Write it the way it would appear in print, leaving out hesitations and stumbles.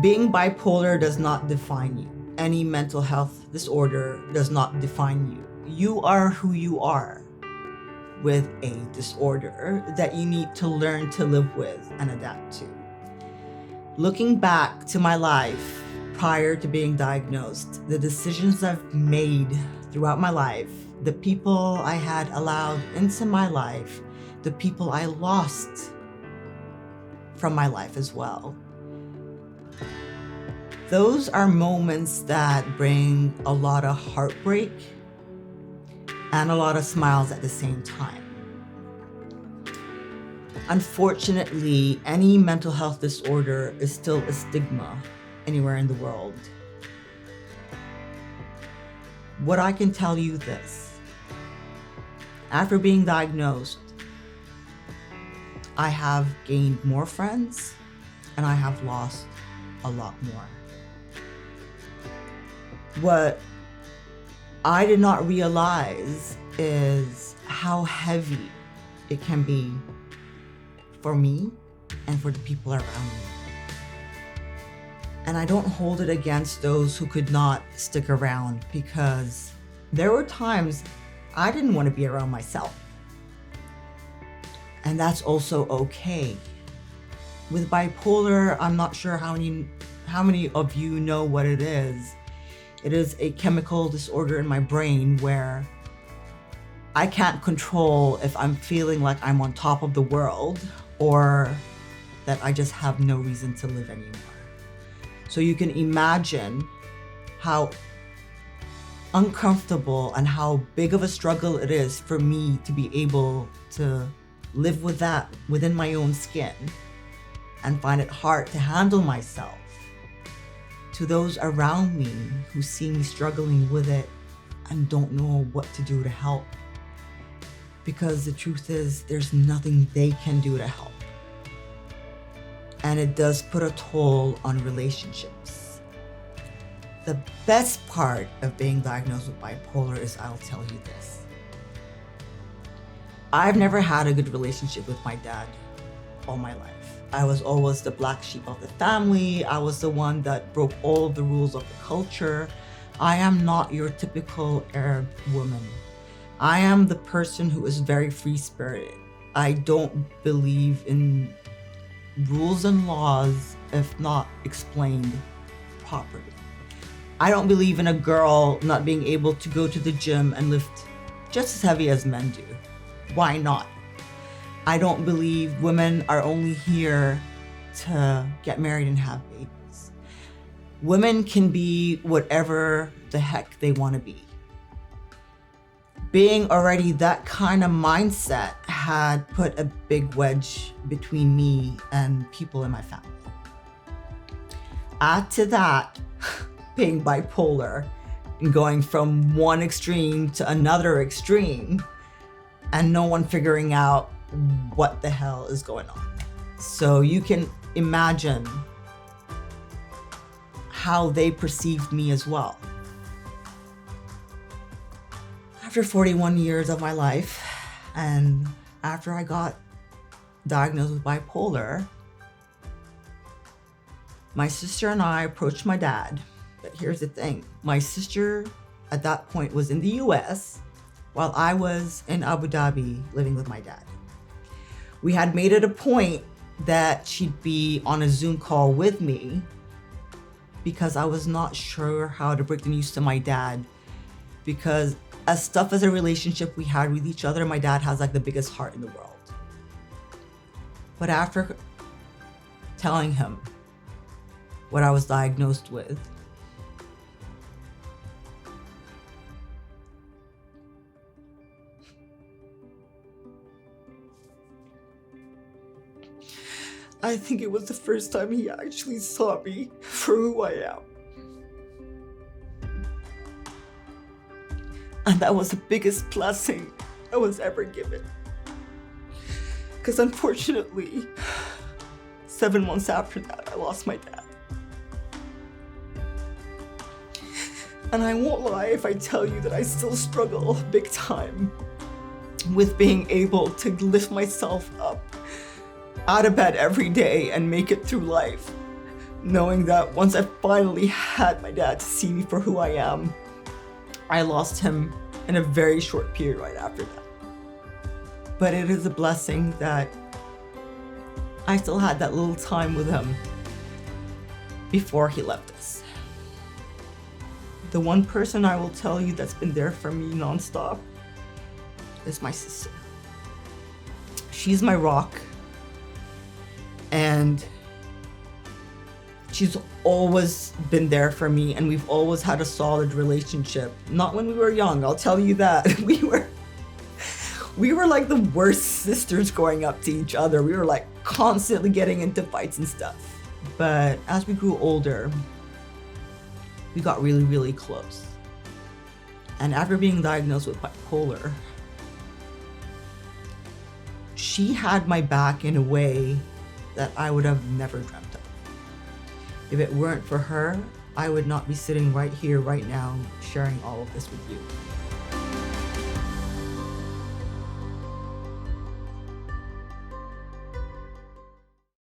Being bipolar does not define you. Any mental health disorder does not define you. You are who you are with a disorder that you need to learn to live with and adapt to. Looking back to my life prior to being diagnosed, the decisions I've made throughout my life, the people I had allowed into my life, the people I lost from my life as well. Those are moments that bring a lot of heartbreak and a lot of smiles at the same time. Unfortunately, any mental health disorder is still a stigma anywhere in the world. What I can tell you this, after being diagnosed, I have gained more friends and I have lost a lot more. What I did not realize is how heavy it can be for me and for the people around me. And I don't hold it against those who could not stick around, because there were times I didn't want to be around myself. And that's also okay. With bipolar, I'm not sure how many of you know what it is. It is a chemical disorder in my brain where I can't control if I'm feeling like I'm on top of the world or that I just have no reason to live anymore. So you can imagine how uncomfortable and how big of a struggle it is for me to be able to live with that within my own skin and find it hard to handle myself. To those around me who see me struggling with it and don't know what to do to help. Because the truth is, there's nothing they can do to help. And it does put a toll on relationships. The best part of being diagnosed with bipolar is, I'll tell you this. I've never had a good relationship with my dad all my life. I was always the black sheep of the family. I was the one that broke all of the rules of the culture. I am not your typical Arab woman. I am the person who is very free-spirited. I don't believe in rules and laws if not explained properly. I don't believe in a girl not being able to go to the gym and lift just as heavy as men do. Why not? I don't believe women are only here to get married and have babies. Women can be whatever the heck they want to be. Being already that kind of mindset had put a big wedge between me and people in my family. Add to that, being bipolar and going from one extreme to another extreme and no one figuring out what the hell is going on. So you can imagine how they perceived me as well. After 41 years of my life, and after I got diagnosed with bipolar, my sister and I approached my dad. But here's the thing, my sister at that point was in the US while I was in Abu Dhabi living with my dad. We had made it a point that she'd be on a Zoom call with me because I was not sure how to break the news to my dad, because as tough as a relationship we had with each other, my dad has like the biggest heart in the world. But after telling him what I was diagnosed with, I think it was the first time he actually saw me for who I am. And that was the biggest blessing I was ever given. Because unfortunately, 7 months after that, I lost my dad. And I won't lie if I tell you that I still struggle big time with being able to lift myself up out of bed every day and make it through life, knowing that once I finally had my dad to see me for who I am, I lost him in a very short period right after that. But it is a blessing that I still had that little time with him before he left us. The one person I will tell you that's been there for me nonstop is my sister. She's my rock, and she's always been there for me, and we've always had a solid relationship. Not when we were young, I'll tell you that. We were like the worst sisters going up to each other. We were like constantly getting into fights and stuff. But as we grew older, we got really, really close. And after being diagnosed with bipolar, she had my back in a way that I would have never dreamt of. If it weren't for her, I would not be sitting right here, right now, sharing all of this with you.